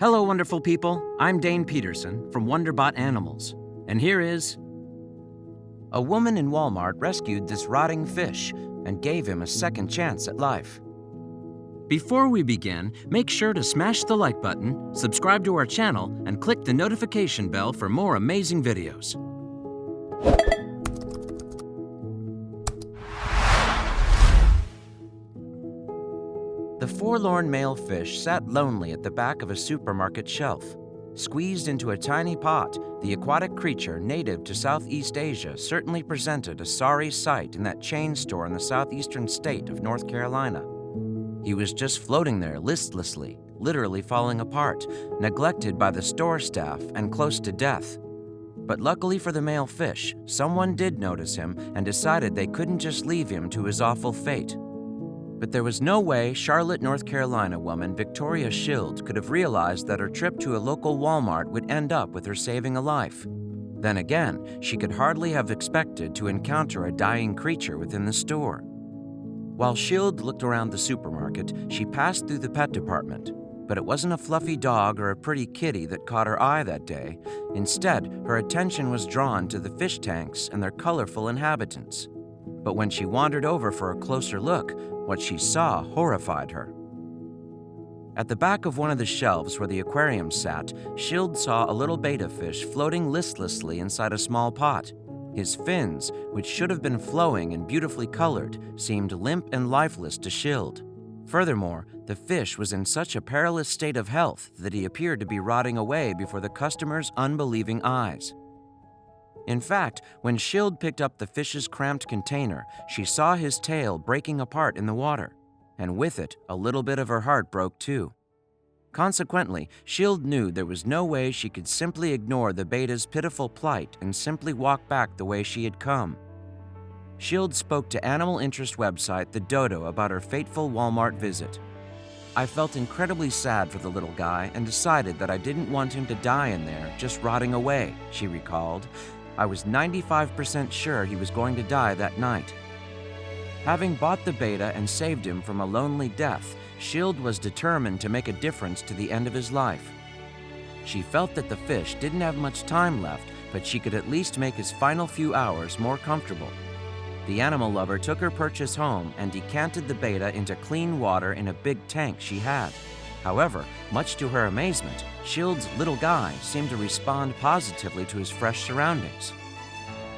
Hello, wonderful people. I'm Dane Peterson from Wonderbot Animals, and here is... A woman in Walmart rescued this rotting fish and gave him a second chance at life. Before we begin, make sure to smash the like button, subscribe to our channel, and click the notification bell for more amazing videos. The forlorn male fish sat lonely at the back of a supermarket shelf. Squeezed into a tiny pot, the aquatic creature native to Southeast Asia certainly presented a sorry sight in that chain store in the southeastern state of North Carolina. He was just floating there listlessly, literally falling apart, neglected by the store staff and close to death. But luckily for the male fish, someone did notice him and decided they couldn't just leave him to his awful fate. But there was no way Charlotte, North Carolina woman Victoria Schild could have realized that her trip to a local Walmart would end up with her saving a life. Then again, she could hardly have expected to encounter a dying creature within the store. While Schild looked around the supermarket, she passed through the pet department. But it wasn't a fluffy dog or a pretty kitty that caught her eye that day. Instead, her attention was drawn to the fish tanks and their colorful inhabitants. But when she wandered over for a closer look, what she saw horrified her. At the back of one of the shelves where the aquarium sat, Schild saw a little betta fish floating listlessly inside a small pot. His fins, which should have been flowing and beautifully colored, seemed limp and lifeless to Schild. Furthermore, the fish was in such a perilous state of health that he appeared to be rotting away before the customer's unbelieving eyes. In fact, when Schild picked up the fish's cramped container, she saw his tail breaking apart in the water, and with it, a little bit of her heart broke too. Consequently, Schild knew there was no way she could simply ignore the betta's pitiful plight and simply walk back the way she had come. Schild spoke to animal interest website The Dodo about her fateful Walmart visit. "I felt incredibly sad for the little guy and decided that I didn't want him to die in there, just rotting away," she recalled. "I was 95% sure he was going to die that night." Having bought the betta and saved him from a lonely death, Schild was determined to make a difference to the end of his life. She felt that the fish didn't have much time left, but she could at least make his final few hours more comfortable. The animal lover took her purchase home and decanted the betta into clean water in a big tank she had. However, much to her amazement, Schild's little guy seemed to respond positively to his fresh surroundings.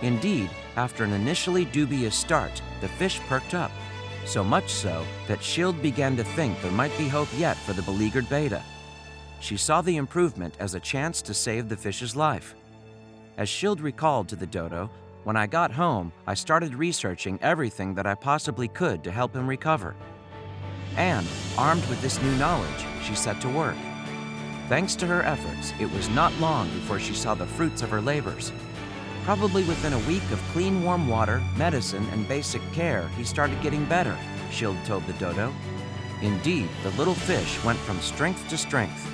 Indeed, after an initially dubious start, the fish perked up, so much so that Schild began to think there might be hope yet for the beleaguered betta. She saw the improvement as a chance to save the fish's life. As Schild recalled to the Dodo, "When I got home, I started researching everything that I possibly could to help him recover. And, armed with this new knowledge, she set to work. Thanks to her efforts, it was not long before she saw the fruits of her labors. Probably within a week of clean warm water, medicine, and basic care, he started getting better," Schild told the Dodo. Indeed, the little fish went from strength to strength.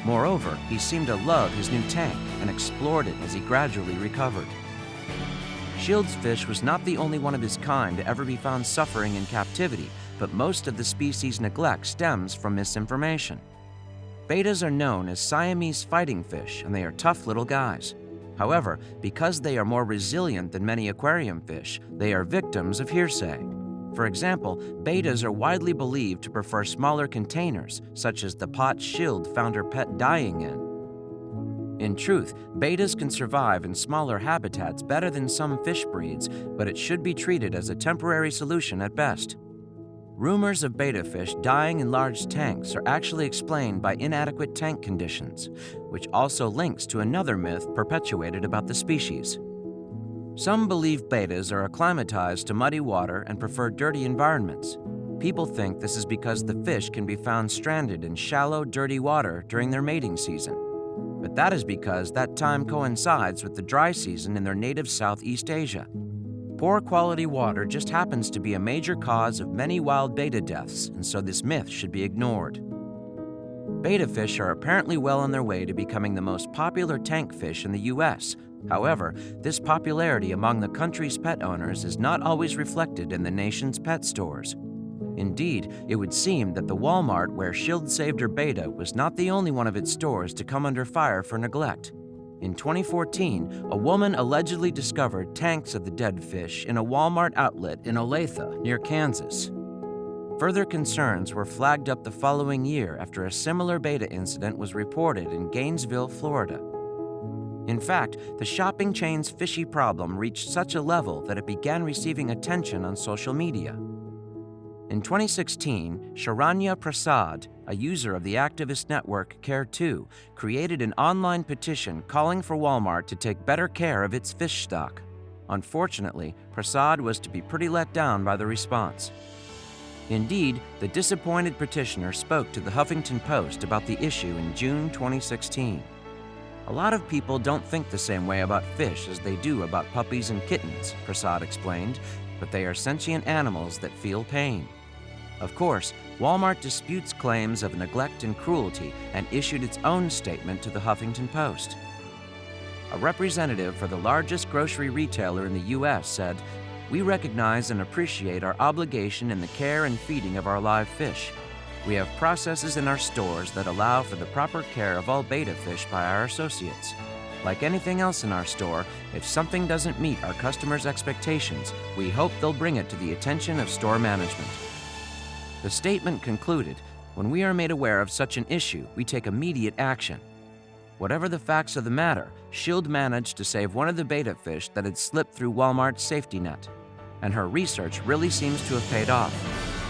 Moreover, he seemed to love his new tank and explored it as he gradually recovered. Schild's fish was not the only one of his kind to ever be found suffering in captivity, but most of the species' neglect stems from misinformation. Bettas are known as Siamese fighting fish, and they are tough little guys. However, because they are more resilient than many aquarium fish, they are victims of hearsay. For example, bettas are widely believed to prefer smaller containers, such as the pot Schild found her pet dying in. In truth, bettas can survive in smaller habitats better than some fish breeds, but it should be treated as a temporary solution at best. Rumors of betta fish dying in large tanks are actually explained by inadequate tank conditions, which also links to another myth perpetuated about the species. Some believe bettas are acclimatized to muddy water and prefer dirty environments. People think this is because the fish can be found stranded in shallow, dirty water during their mating season. But that is because that time coincides with the dry season in their native Southeast Asia. Poor quality water just happens to be a major cause of many wild betta deaths, and so this myth should be ignored. Betta fish are apparently well on their way to becoming the most popular tank fish in the U.S. However, this popularity among the country's pet owners is not always reflected in the nation's pet stores. Indeed, it would seem that the Walmart where Schild saved her beta was not the only one of its stores to come under fire for neglect. In 2014, a woman allegedly discovered tanks of the dead fish in a Walmart outlet in Olathe, near Kansas. Further concerns were flagged up the following year after a similar beta incident was reported in Gainesville, Florida. In fact, the shopping chain's fishy problem reached such a level that it began receiving attention on social media. In 2016, Sharanya Prasad, a user of the activist network Care2, created an online petition calling for Walmart to take better care of its fish stock. Unfortunately, Prasad was to be pretty let down by the response. Indeed, the disappointed petitioner spoke to the Huffington Post about the issue in June 2016. A lot of people don't think the same way about fish as they do about puppies and kittens, Prasad explained, but they are sentient animals that feel pain. Of course, Walmart disputes claims of neglect and cruelty and issued its own statement to the Huffington Post. A representative for the largest grocery retailer in the U.S. said, "We recognize and appreciate our obligation in the care and feeding of our live fish. We have processes in our stores that allow for the proper care of all betta fish by our associates. Like anything else in our store, if something doesn't meet our customers' expectations, we hope they'll bring it to the attention of store management." The statement concluded, "When we are made aware of such an issue, we take immediate action." Whatever the facts of the matter, Schild managed to save one of the betta fish that had slipped through Walmart's safety net. And her research really seems to have paid off.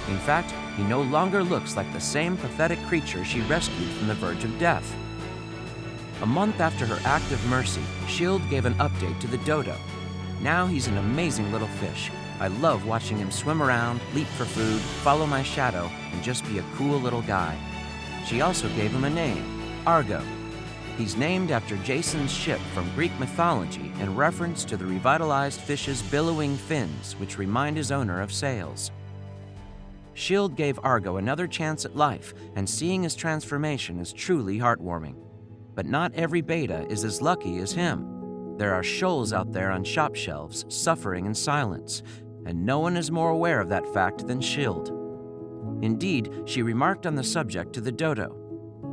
In fact, he no longer looks like the same pathetic creature she rescued from the verge of death. A month after her act of mercy, Schild gave an update to the dodo. "Now he's an amazing little fish. I love watching him swim around, leap for food, follow my shadow, and just be a cool little guy." She also gave him a name, Argo. He's named after Jason's ship from Greek mythology in reference to the revitalized fish's billowing fins, which remind his owner of sails. Schild gave Argo another chance at life, and seeing his transformation is truly heartwarming. But not every betta is as lucky as him. There are shoals out there on shop shelves suffering in silence, and no one is more aware of that fact than Schild. Indeed, she remarked on the subject to the dodo.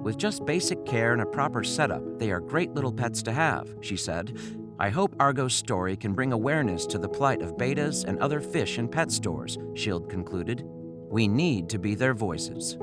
"With just basic care and a proper setup, they are great little pets to have," she said. "I hope Argo's story can bring awareness to the plight of bettas and other fish in pet stores," Schild concluded. "We need to be their voices."